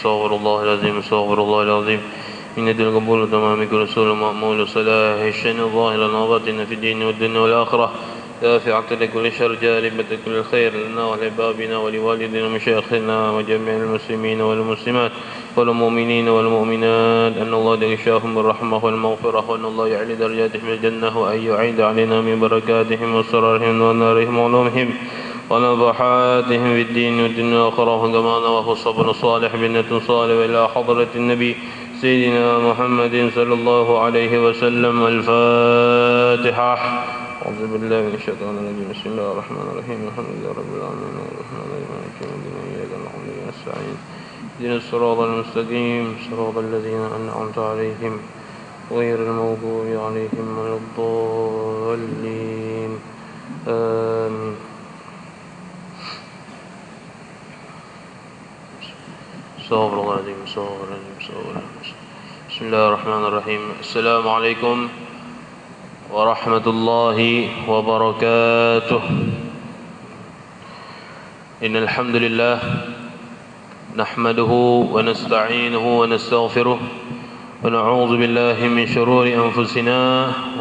استغفر الله العظيم استغفر الله العظيم من يد القبول تمام كل رسول مأمول صلاح الشن ظاهرا وباطنا في الدين والدنيا والآخرة دافعة لكل شر جالبة كل خير لنا ولبابنا ولوالدنا ومشايخنا وجميع المسلمين والمسلمات والمؤمنين والمؤمنات أن الله يغشاهم بالرحمة والمغفرة وأن الله يعلي درجاتهم الجنة وأن يعيد علينا من بركاتهم وسرارهم ونارهم وعلومهم ونفحاتهم في الدين والدنيا والآخرة كما نواه الصبر الصالح بنة صالح إلى حضرة النبي سيدنا محمد صلى الله عليه وسلم. الفاتحة. أعوذ بالله من الشيطان الرجيم. بسم الله الرحمن الرحيم. الحمد لله رب العالمين الرحمن الرحيم مالك يوم الدين إياك نعبد وإياك نستعين اهدنا الصراط المستقيم صراط الذين أنعمت عليهم غير المغضوب عليهم ولا الضالين آمين. استغفر الله العظيم استغفر الله العظيم استغفر الله العظيم. بسم الله الرحمن الرحيم. السلام عليكم ورحمة الله وبركاته. إن الحمد لله نحمده ونستعينه ونستغفره ونعوذ بالله من شرور أنفسنا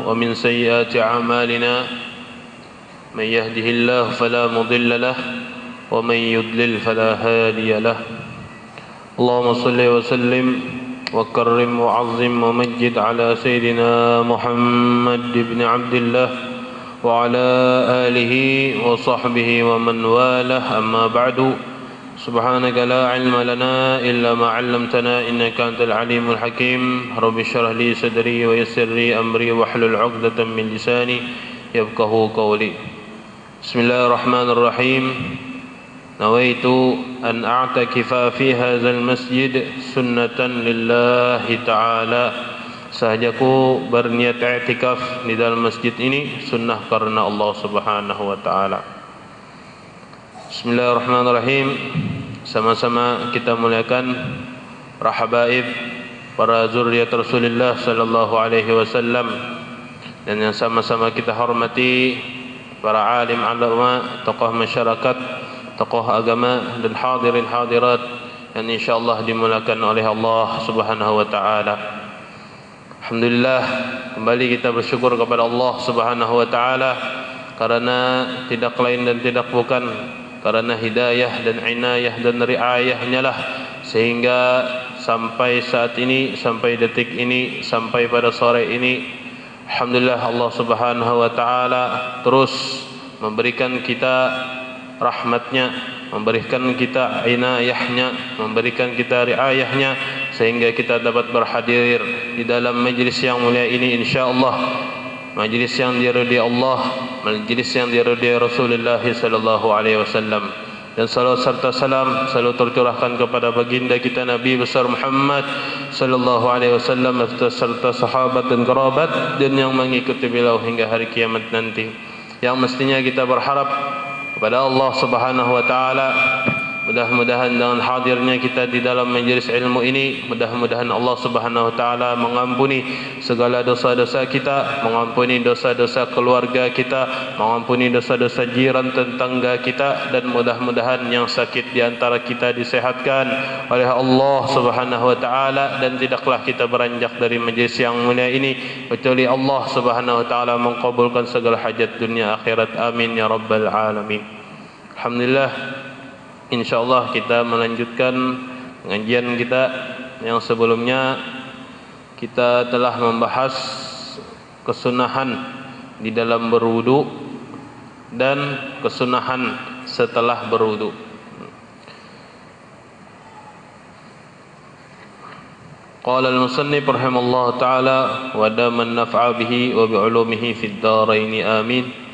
ومن سيئات أعمالنا من يهده الله فلا مضل له ومن يضلل فلا هادي له. اللهم صل وسلم وكرم وعظم ومجد على سيدنا محمد بن عبد الله وعلى آله وصحبه ومن والاه. أما بعد سبحانك لا علم لنا إلا ما علمتنا إنك أنت العليم الحكيم. رب اشرح لي صدري ويسر لي أمري واحلل عقدة من لساني يفقهوا قولي. بسم الله الرحمن الرحيم. نويت أن أعتكف في هذا المسجد سنة لله تعالى. Sahajaku berniat i'tikaf di dalam masjid ini sunnah karena Allah Subhanahu wa taala. Bismillahirrahmanirrahim. Sama-sama kita muliakan para habaib, para zuriat Rasulullah sallallahu alaihi wasallam, dan yang sama-sama kita hormati para alim ulama, tokoh masyarakat, tokoh agama dan hadirin hadirat yang insyaallah dimuliakan oleh Allah Subhanahu wa taala. Alhamdulillah, kembali kita bersyukur kepada Allah Subhanahu wa taala karena tidak lain dan tidak bukan karena hidayah dan inayah dan riayahnya lah sehingga sampai saat ini, sampai detik ini, sampai pada sore ini, alhamdulillah Allah Subhanahu wa taala terus memberikan kita rahmatnya, memberikan kita inayahnya, memberikan kita riayahnya sehingga kita dapat berhadir di dalam majlis yang mulia ini insyaallah, majlis yang diridai Allah, majlis yang diridai Rasulullah sallallahu alaihi wasallam. Dan salawat serta salam selalu tercurahkan kepada baginda kita Nabi besar Muhammad sallallahu alaihi wasallam serta sahabat dan kerabat dan yang mengikuti beliau hingga hari kiamat nanti. Yang mestinya kita berharap kepada Allah Subhanahu wa taala, mudah-mudahan dengan hadirnya kita di dalam majlis ilmu ini, mudah-mudahan Allah Subhanahu wa taala mengampuni segala dosa-dosa kita, mengampuni dosa-dosa keluarga kita, mengampuni dosa-dosa jiran tetangga kita, dan mudah-mudahan yang sakit di antara kita disehatkan oleh Allah Subhanahu wa taala, dan tidaklah kita beranjak dari majlis yang mulia ini kecuali Allah Subhanahu wa taala mengabulkan segala hajat dunia akhirat. Amin ya rabbal alamin. Alhamdulillah, insyaallah kita melanjutkan pengajian kita yang sebelumnya. Kita telah membahas kesunahan di dalam berwudu dan kesunahan setelah berwudu. Qala al-musannif rahimallahu taala wa daman naf'a bihi wa bi 'ulumihi fid dharain amin.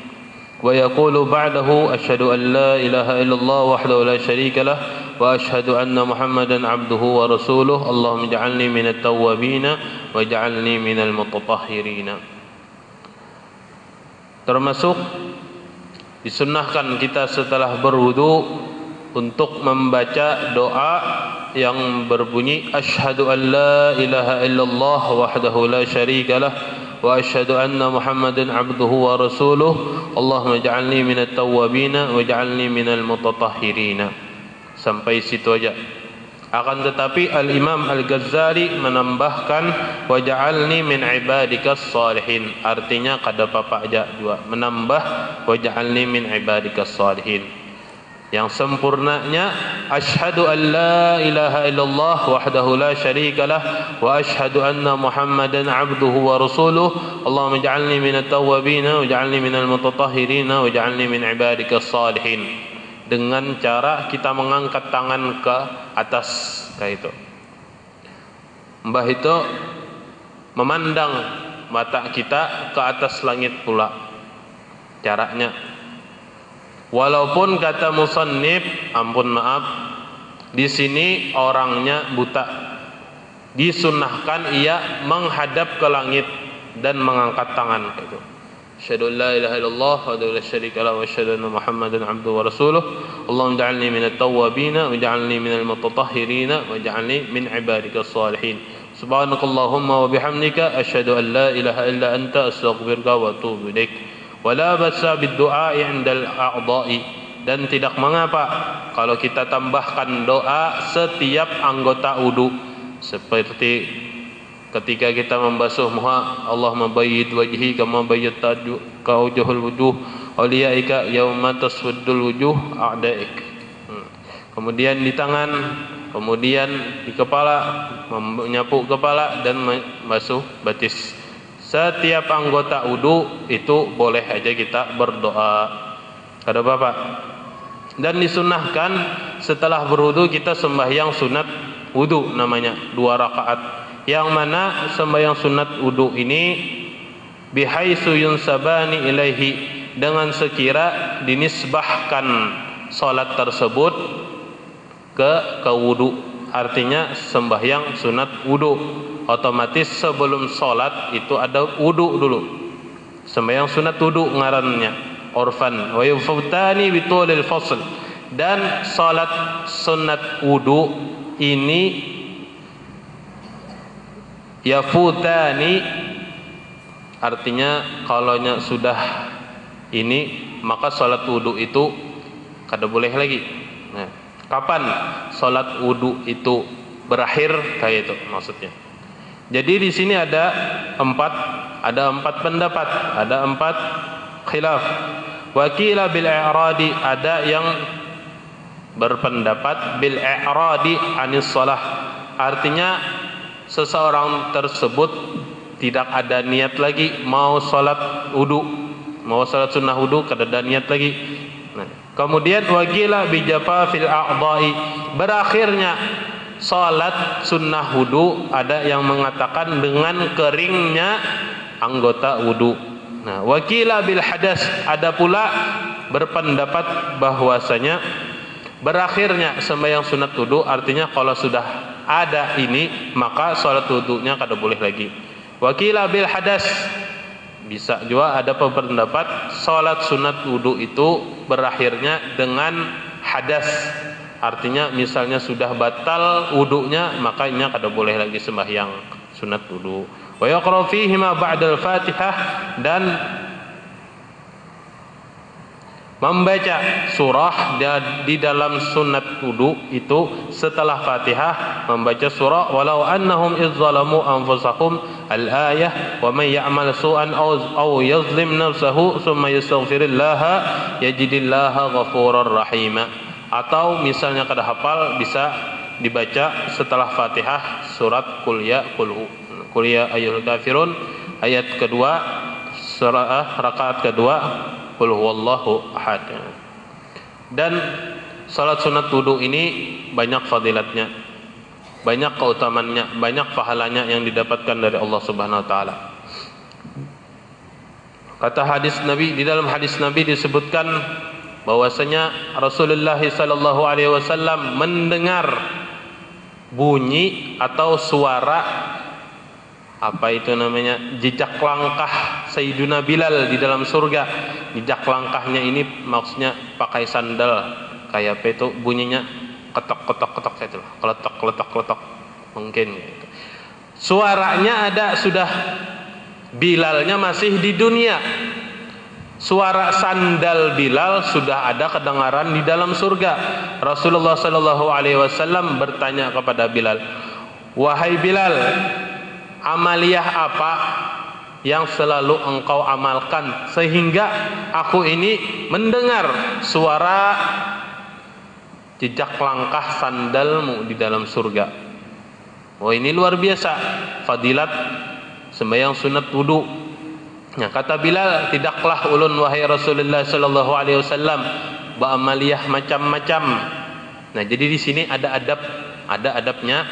ويقول بعده أشهد أن لا إله إلا الله وحده لا شريك له وأشهد أن محمدا عبده ورسوله اللهم اجعلني من التوابين واجعلني من المتطهرين. Termasuk disunnahkan kita setelah berwudu untuk membaca doa yang berbunyi asyhadu an la ilaha illallah wahdahu la syarika lah wa asyhadu anna Muhammadan abduhu wa rasuluh Allahumma ij'alni minat tawwabin waj'alni minal mutatahhirin. Sampai situ aja. Akan tetapi Al-Imam Al-Ghazali menambahkan waj'alni min ibadikas salihin. Artinya kada papa aja juga menambah waj'alni min ibadikas salihin. Yang sempurnanya asyhadu an la ilaha illallah wahdahu la syarikalah wa asyhadu anna Muhammadan abduhu wa rasuluh. Allahumma ij'alni minat tawwabin waj'alni minal mutatahhirin waj'alni min ibadikas salihin. Dengan cara kita mengangkat tangan ke atas kayak itu. Mbah itu memandang mata kita ke atas langit pula. Caranya walaupun kata musannif, ampun maaf, di sini orangnya buta. Disunnahkan ia menghadap ke langit dan mengangkat tangan kayak itu. Asyhadu an la ilaha illallah wa la syarika lahu wa asyhadu anna Muhammadan abduhu wa rasuluh. Allahumma ij'alni minat tawwabin waj'alni minal mutatahhirin waj'alni min ibadikas salihin. Subhanakallahumma wa bihamdika asyhadu an la ilaha illa anta astaghfiruka wa atubu ilaik. Wa la ba'sa bid-du'a 'indal a'dha'i. Dan tidak mengapa kalau kita tambahkan doa setiap anggota wudu, seperti ketika kita membasuh muka, Allahumma bayyid wajhi kama bayyadta wujuhul wujuh awliyaika yauma taswaddul wujuh a'daik. Kemudian di tangan, kemudian di kepala, menyapu kepala dan membasuh batis. Setiap anggota wudu itu boleh aja kita berdoa. Kada apa-apa. Dan disunnahkan setelah berwudu kita sembahyang sunat wudu namanya 2 rakaat. Yang mana sembahyang sunat wudu ini bihaitsu yunsabani ilaihi, dengan sekira dinisbahkan salat tersebut ke wudu. Artinya sembahyang sunat wudu, otomatis sebelum salat itu ada wudu dulu. Sembahyang sunat wudu ngarannya orfan wa yufutani bitulil fasl. Dan salat sunat wudu ini yafutani, artinya kalaunya sudah ini maka salat wudu itu kada boleh lagi. Nah, kapan salat wudu itu berakhir kayak itu maksudnya. Jadi di sini ada 4 pendapat, ada 4 khilaf. Wakila bil i'radi, ada yang berpendapat bil i'radi anis shalah, artinya seseorang tersebut tidak ada niat lagi mau salat wudu, mau salat sunnah wudu, kada ada niat lagi. Nah, kemudian wagila bijapa fil a'dha'i, berakhirnya salat sunnah wudu, ada yang mengatakan dengan keringnya anggota wudu. Nah, wakila bil hadas, ada pula berpendapat bahwasanya berakhirnya sembahyang sunat wudu, artinya kalau sudah ada ini maka salat wudunya kada boleh lagi. Wakila bil hadas, bisa juga ada pendapat salat sunat wudu itu berakhirnya dengan hadas, artinya misalnya sudah batal wudunya maka ini kada boleh lagi sembahyang sunat wudu. Wa yaqra fihi ma ba'da al-Fatihah, dan membaca surah di dalam sunat wudu itu setelah Fatihah, membaca surah walau annahum izzalamu anfusahum al-ayah wa may ya'mal su'an aw yazlim nafsahu thumma yastaghfirillaha yajidillaha ghafurar rahima. Atau misalnya kada hafal bisa dibaca setelah Fatihah surat Qul ya ayyuhal kafirun, ayat kedua surah rakaat kedua Qul huwallahu ahad. Dan salat sunat wudu ini banyak fadilatnya, banyak keutamaannya, banyak pahalanya yang didapatkan dari Allah Subhanahu wa taala. Kata hadis Nabi, di dalam hadis Nabi disebutkan bahwasanya Rasulullah sallallahu alaihi wasallam mendengar bunyi atau suara apa itu namanya, jejak langkah Sayyiduna Bilal di dalam surga. Jejak langkahnya ini maksudnya pakai sandal, kayak apa itu bunyinya, ketok itu, kletok mungkin gitu. Suaranya ada, sudah Bilalnya masih di dunia, Suara sandal Bilal sudah ada kedengaran di dalam surga. Rasulullah sallallahu alaihi wasallam bertanya kepada Bilal, "Wahai Bilal, amaliyah apa yang selalu engkau amalkan sehingga aku ini mendengar suara jejak langkah sandalmu di dalam surga?" Oh, ini luar biasa fadilat sembahyang sunat wudu. Nah, kata Bilal, "Tidaklah ulun wahai Rasulullah sallallahu alaihi wasallam ba'amaliyah macam-macam." Nah, jadi di sini ada adabnya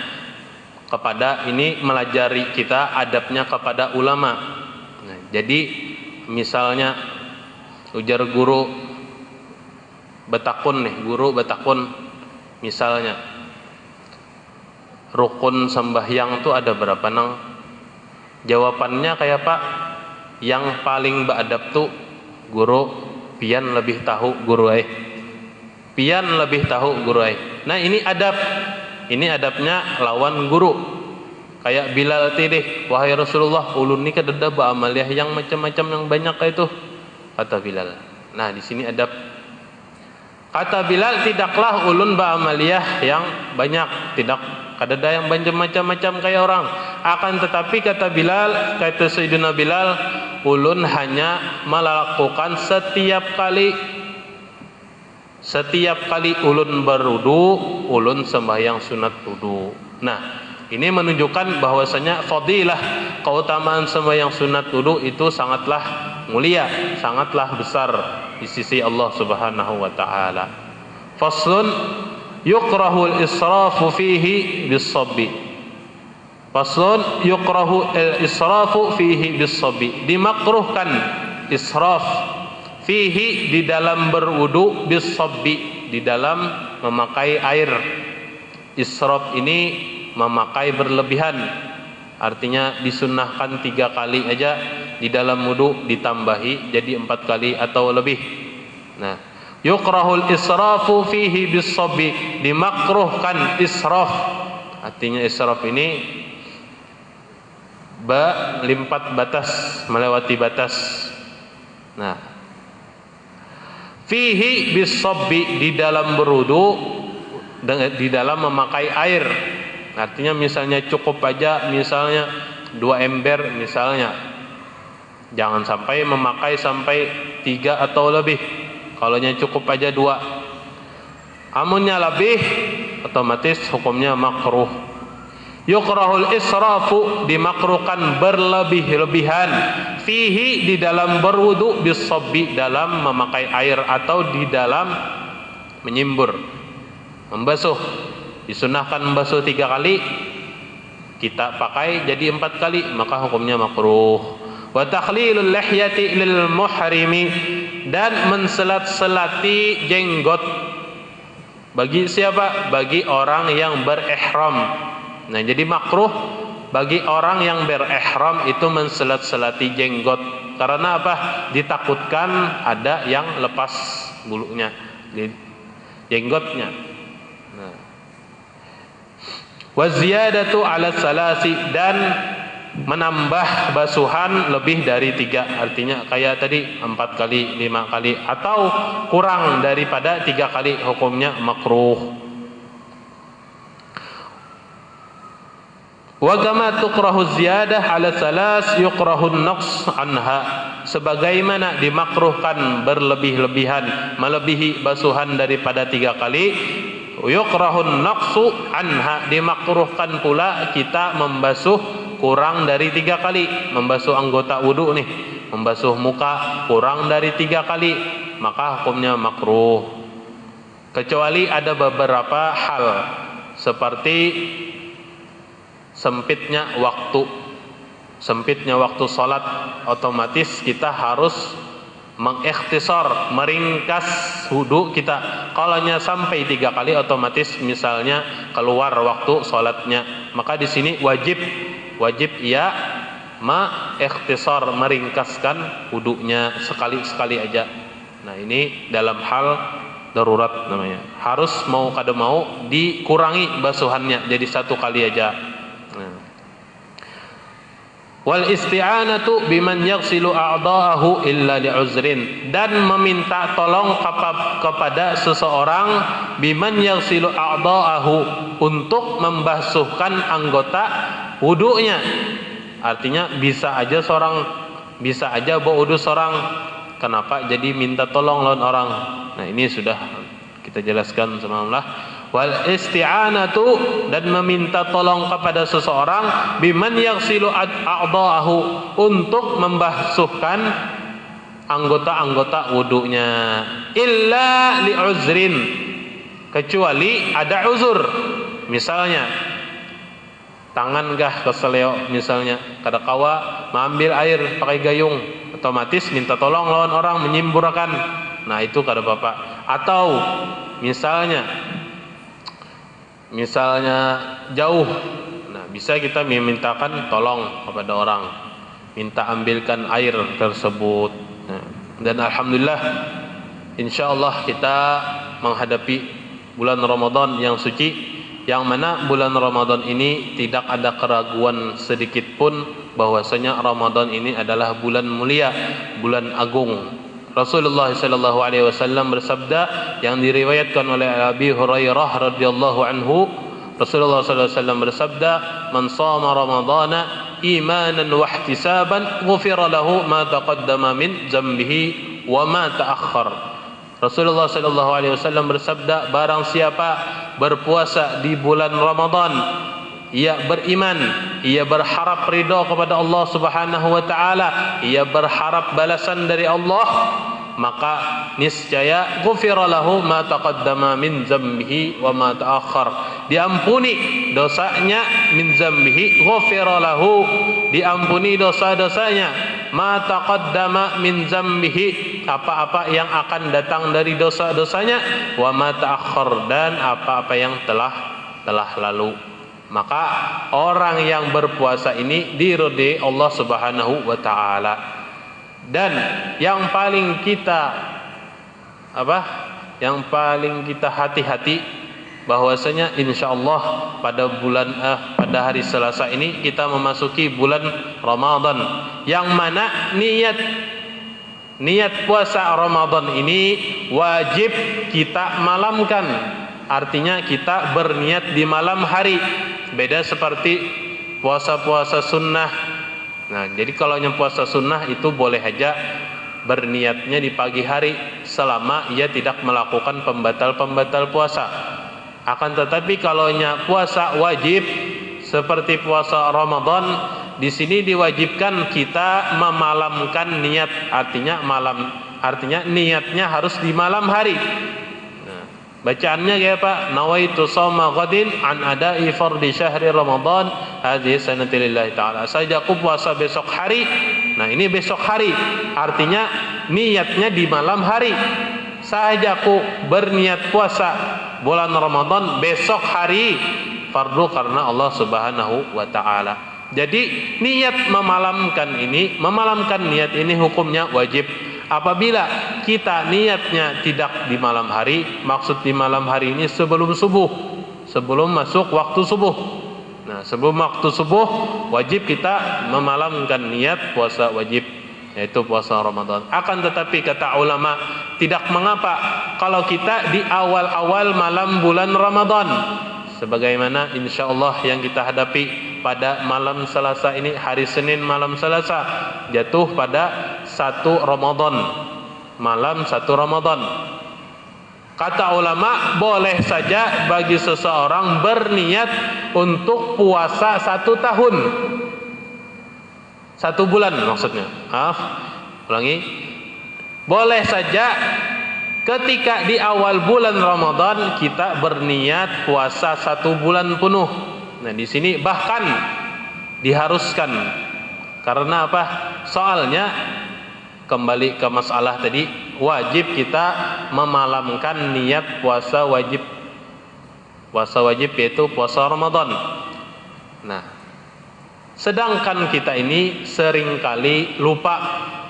kepada ini, melajari kita adabnya kepada ulama. Nah, jadi misalnya ujar guru betakun misalnya rukun sembahyang itu ada berapa nang? Jawabannya kayak Pak, yang paling beradab tuh guru pian lebih tahu guru Nah, ini adabnya lawan guru. Kayak Bilal tidih, "Wahai Rasulullah, ulun ni kadeda ba'amaliyah yang macam-macam yang banyak itu," kata Bilal. Nah, di sini adab. Kata Bilal, "Tidaklah ulun ba'amaliyah yang banyak, tidak kadeda yang macam-macam kayak orang. Akan tetapi," kata Sayyidina Bilal, "ulun hanya melakukan setiap kali ulun berwudu, ulun sembahyang sunat wudu." Nah, ini menunjukkan bahwasanya fadilah keutamaan sembahyang sunat wudu itu sangatlah mulia, sangatlah besar di sisi Allah Subhanahu wa taala. Faslun yukrahu al-israfu fihi bis-sabbi. Faslun yukrahu al-israfu fihi bis-sabbi. Dimakruhkan israf fihi di dalam berwudu, bis-sabbi di dalam memakai air. Israf ini memakai berlebihan, artinya disunnahkan 3 kali aja di dalam wudu, ditambahi jadi 4 kali atau lebih. Nah, yukrahul israfu fihi bis-sabbi, dimakruhkan israf. Artinya israf ini melimpat batas, melewati batas. Nah, fihi bis-sabbi di dalam berwudu, di dalam memakai air. Artinya misalnya cukup aja misalnya 2 ember misalnya. Jangan sampai memakai sampai 3 atau lebih. Kalaunya cukup aja 2. Amunnya lebih, otomatis hukumnya makruh. Yukrahul israfu, dimakruhkan berlebih-lebihan, fihi di dalam berwudu, bis-sabbi dalam memakai air atau di dalam menyimbur, membasuh. Disunahkan membasuh 3 kali, kita pakai jadi 4 kali, maka hukumnya makruh. Wa takhlilul lihyati lil muhrimi, dan menselat-selati jenggot bagi siapa? Bagi orang yang berihram. Nah, jadi makruh bagi orang yang berihram itu menselat-selati jenggot. Karena apa? Ditakutkan ada yang lepas bulunya di jenggotnya. Nah, wa ziyadatu ala salasi, dan menambah basuhan lebih dari 3. Artinya kayak tadi 4 kali, 5 kali, atau kurang daripada 3 kali, hukumnya makruh. Wa kama tukrahu ziyadah ala salas yukrahu an-naqs anha, sebagaimana dimakruhkan berlebih-lebihan, melebihi basuhan daripada 3 kali, yukrahu an-naqsu anha, dimakruhkan pula kita membasuh kurang dari 3 kali. Membasuh anggota wudu nih, membasuh muka kurang dari 3 kali, maka hukumnya makruh. Kecuali ada beberapa hal seperti sempitnya waktu salat, otomatis kita harus mengikhtisar, meringkas wudu kita. Kalaunya sampai 3 kali, otomatis misalnya keluar waktu salatnya, maka di sini wajib ia mengikhtisar, meringkaskan wudunya sekali aja. Nah, ini dalam hal darurat namanya. Harus mau kada mau dikurangi basuhannya jadi 1 kali aja. Wal isti'anatu biman yaghsilu a'dha'ahu illa li'uzrin, dan meminta tolong kepada seseorang biman yaghsilu a'dha'ahu, untuk membasuhkan anggota wudunya. Artinya bisa aja bawa wudu seorang, kenapa jadi minta tolong lawan orang? Nah, ini sudah kita jelaskan semalam lah. Wal isti'anatu, dan meminta tolong kepada seseorang biman yaghsilu a'dha'ahu, untuk membasuhkan anggota-anggota wudunya, illa li'uzrin, kecuali ada uzur. Misalnya tangan gah keseleo, misalnya kada kawa mengambil air pakai gayung, otomatis minta tolong lawan orang menyimburkan. Nah, itu kada apa-apa. Atau misalnya jauh, nah bisa kita memintakan tolong kepada orang, minta ambilkan air tersebut. Nah, dan alhamdulillah, insyaallah kita menghadapi bulan Ramadan yang suci, yang mana bulan Ramadan ini tidak ada keraguan sedikit pun bahwasanya Ramadan ini adalah bulan mulia, bulan agung. Rasulullah sallallahu alaihi wasallam bersabda, yang diriwayatkan oleh Abi Hurairah radhiyallahu anhu, Rasulullah sallallahu alaihi wasallam bersabda, "Man shama ramadhana imanan wa ihtisaban, ghufira lahu ma taqaddama min dzambihi wa ma ta'akhkhar." Rasulullah sallallahu alaihi wasallam bersabda, barang siapa berpuasa di bulan Ramadan, ia beriman, ia berharap ridha kepada Allah Subhanahu wa taala, ia berharap balasan dari Allah, maka niscaya ghufira lahu ma taqaddama min dzambihi wa ma ta'akhkhar, diampuni dosanya, min dzambihi ghufira lahu, diampuni dosa-dosanya, ma taqaddama min dzambihi, apa-apa yang akan datang dari dosa-dosanya, wa ma ta'akhkhar, dan apa-apa yang telah lalu. Maka orang yang berpuasa ini diridai Allah Subhanahu wa taala. Dan yang paling kita hati-hati bahwasanya insyaallah pada hari Selasa ini kita memasuki bulan Ramadan, yang mana niat puasa Ramadan ini wajib kita malamkan. Artinya kita berniat di malam hari, beda seperti puasa-puasa sunnah. Nah, jadi kalau yang puasa sunnah itu boleh aja berniatnya di pagi hari, selama ia tidak melakukan pembatal puasa. Akan tetapi kalau puasa wajib seperti puasa Ramadan, di sini diwajibkan kita memalamkan niat. Artinya niatnya harus di malam hari. Bacaannya kayak apa? Nawaitu shauma ghadin an ada'i fardhi syahri Ramadan hadhihi sanati lillahi ta'ala. Saya aku puasa besok hari. Nah, ini besok hari. Artinya niatnya di malam hari. Saya aku berniat puasa bulan Ramadan besok hari fardu karena Allah Subhanahu wa taala. Jadi niat memalamkan niat ini hukumnya wajib. Apabila kita niatnya tidak di malam hari, maksud di malam hari ini sebelum masuk waktu subuh. Nah, sebelum waktu subuh wajib kita memalamkan niat puasa wajib, yaitu puasa Ramadan. Akan tetapi kata ulama, tidak mengapa kalau kita di awal-awal malam bulan Ramadan, sebagaimana insyaallah yang kita hadapi pada malam Selasa ini, hari Senin malam Selasa jatuh pada 1 Ramadan, malam 1 Ramadan. Kata ulama, boleh saja bagi seseorang berniat untuk puasa 1 tahun, 1 bulan maksudnya. Ulangi. Boleh saja ketika di awal bulan Ramadan kita berniat puasa 1 bulan penuh. Nah, di sini bahkan diharuskan. Karena apa? Soalnya kembali ke masalah tadi, wajib kita memalamkan niat puasa wajib. Puasa wajib yaitu puasa Ramadan. Nah, sedangkan kita ini seringkali lupa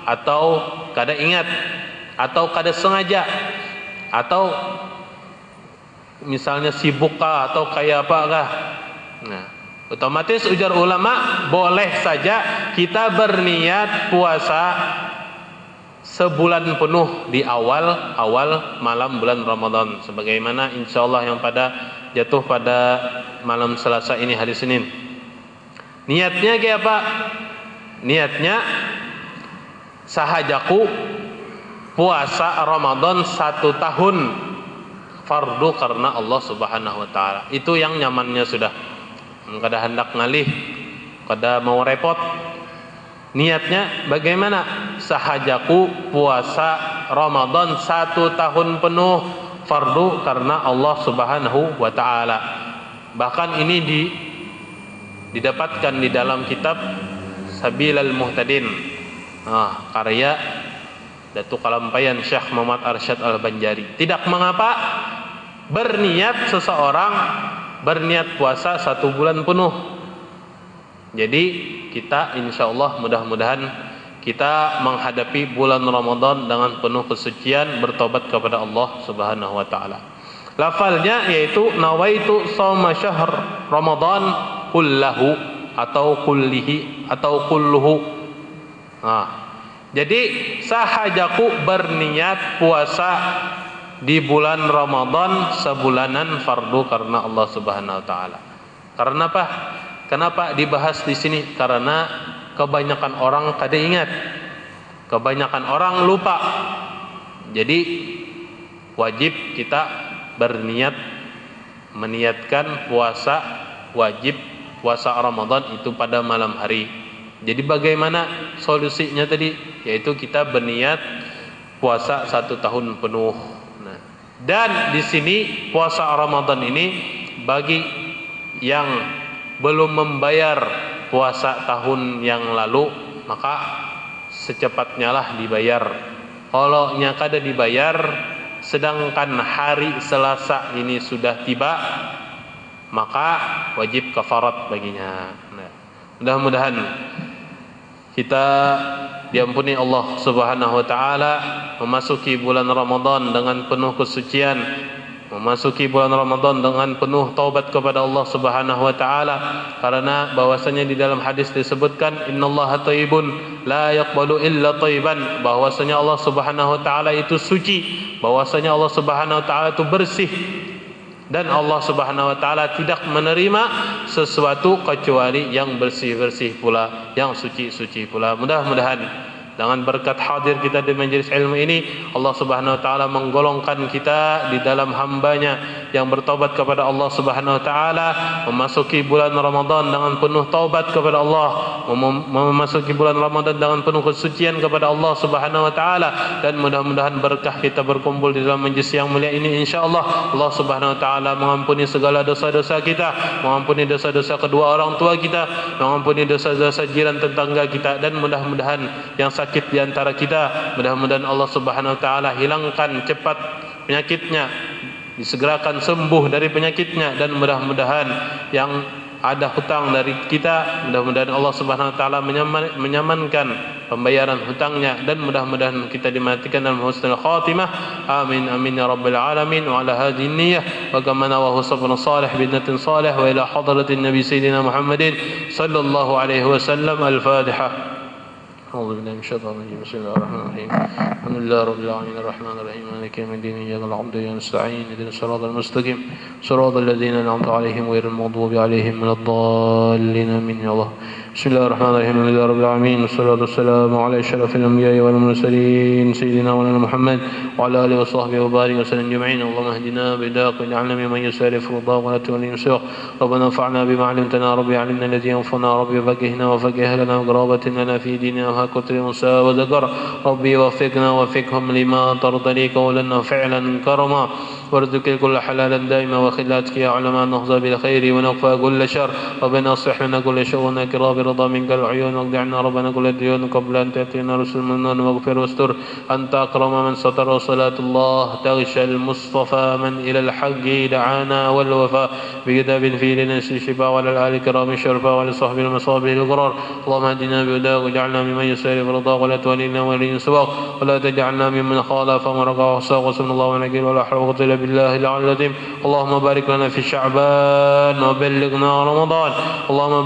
atau kada ingat atau kada sengaja, atau misalnya sibuk kah atau kayak apa kah. Nah, Otomatis ujar ulama, boleh saja kita berniat puasa sebulan penuh di awal malam bulan Ramadan, sebagaimana insyaallah yang jatuh pada malam Selasa ini, hari Senin. Niatnya kayak apa? Niatnya sahajaku puasa Ramadan 1 tahun fardu karena Allah Subhanahu wa taala. Itu yang nyamannya sudah. Kada hendak ngalih, kada mau repot. Niatnya bagaimana? Sahajaku puasa Ramadan 1 tahun penuh fardu karena Allah Subhanahu wa taala. Bahkan ini didapatkan di dalam kitab Sabilal Muhtadin, karya Datuk Kalampayan Syekh Muhammad Arsyad Al-Banjari. Tidak mengapa berniat seseorang berniat puasa 1 bulan penuh. Jadi kita insyaallah mudah-mudahan kita menghadapi bulan Ramadan dengan penuh kesucian, bertobat kepada Allah Subhanahu wa taala. Lafalnya yaitu nawaitu shauma syahr Ramadan kullahu atau kullihi atau kulluhu. Jadi sahajaku berniat puasa di bulan Ramadan sebulanan fardu karena Allah Subhanahu wa taala. Karena apa? Kenapa dibahas di sini? Karena kebanyakan orang kada ingat. Kebanyakan orang lupa. Jadi wajib kita berniat meniatkan puasa wajib puasa Ramadan itu pada malam hari. Jadi bagaimana solusinya tadi? Yaitu kita berniat puasa 1 tahun penuh. Dan di sini puasa Ramadan ini bagi yang belum membayar puasa tahun yang lalu, maka secepatnya lah dibayar. Kalau nya kada dibayar, sedangkan hari Selasa ini sudah tiba, maka wajib kafarat baginya. Mudah-mudahan kita diampuni Allah Subhanahu wa taala, memasuki bulan Ramadan dengan penuh kesucian, memasuki bulan Ramadan dengan penuh taubat kepada Allah Subhanahu wa taala, karena bahwasanya di dalam hadis disebutkan innallaha thayyibun la yaqbalu illa thayyiban, bahwasanya Allah Subhanahu wa taala itu suci, bahwasanya Allah Subhanahu wa taala itu bersih, dan Allah Subhanahu wa taala tidak menerima sesuatu kecuali yang bersih-bersih pula, yang suci-suci pula. Mudah-mudahan dengan berkat hadir kita di majelis ilmu ini, Allah Subhanahu wa taala menggolongkan kita di dalam hambanya yang bertaubat kepada Allah Subhanahu wa taala, memasuki bulan Ramadan dengan penuh taubat kepada Allah, memasuki bulan Ramadan dengan penuh kesucian kepada Allah Subhanahu wa taala, dan mudah-mudahan berkah kita berkumpul di dalam majelis yang mulia ini, insyaallah Allah Subhanahu wa taala mengampuni segala dosa-dosa kita, mengampuni dosa-dosa kedua orang tua kita, mengampuni dosa-dosa jiran tetangga kita, dan mudah-mudahan yang sakit di antara kita, mudah-mudahan Allah Subhanahu wa taala hilangkan cepat penyakitnya, disegerakan sembuh dari penyakitnya, dan mudah-mudahan yang ada hutang dari kita, mudah-mudahan Allah Subhanahu wa taala menyamankan pembayaran hutangnya, dan mudah-mudahan kita dimatikan dalam husnul khatimah. Amin amin ya rabbal alamin. Wa ala hadhihi niyyah wa kama nawahu sabrun salih binnatin salih wa ila hadratin nabi sayyidina Muhammadin sallallahu alaihi wasallam. Al-Fatihah. أعوذ بالله من الشيطان الرجيم بسم الله الرحمن الرحيم الحمد لله رب العالمين الرحمن الرحيم مالك يوم الدين إياك نعبد وإياك نستعين اهدنا الصراط المستقيم صراط الذين أنعمت عليهم غير المغضوب عليهم ولا الضالين آمين يا الله بسم الله الرحمن الرحيم الحمد لله رب العالمين والصلاة والسلام على أشرف الأنبياء والمرسلين سيدنا مولانا محمد وعلى آله وصحبه وبارك وسلم أجمعين. اللهم اهدنا بهداك واجعلنا ممن يسارع في رضاك ولا تولنا سواك. ربنا انفعنا بما علمتنا ربي علمنا الذي ينفعنا ربي فقهنا وفقه لنا وقرابة لنا في ديننا كتر موسى وذكر ربي وفقنا وفقهم لما ترضى قولا وفعلا كرما وارزق كل حلالا دائما وخلاتك يا علماء نهضى بالخير ونكفى كل شر. ربنا اصلح لنا كل شر ونكرا برضا منك العيون واقدعنا ربنا كل الديون قبل ان تاتينا رسل منون واغفر واستر انت اكرم من ستر. وصلاة الله تغشى المصطفى من الى الحق دعانا والوفاء بكتاب فيه لنسل الشفاء وعلى الآل الكرام الشرفاء وعلى صحب المصابه الغرار. اللهم اهدنا بهداك واجعلنا ممن يسير في رضاك ولا تولنا ولي سواك ولا تجعلنا ممن خالف امرك وعصاك وصلى الله عليه ولا حول ولا قوة الا بالله العلي العظيم. اللهم بارك لنا في شعبان وبلغنا رمضان. اللهم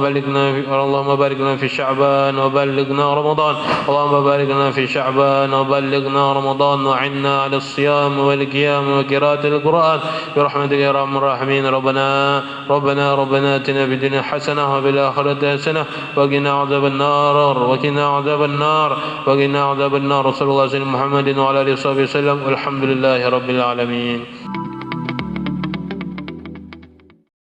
بارك لنا في شعبان وبلغنا رمضان. اللهم بارك لنا في شعبان وبلغنا رمضان وعنا على الصيام والقيام وقراءة القرآن برحمتك يا ارحم الراحمين. ربنا آتنا في الدنيا حسنة وفي الآخرة حسنة وقنا عذاب النار. وصلى الله على محمد وعلى آله وصحبه وسلم والحمد لله رب العالمين.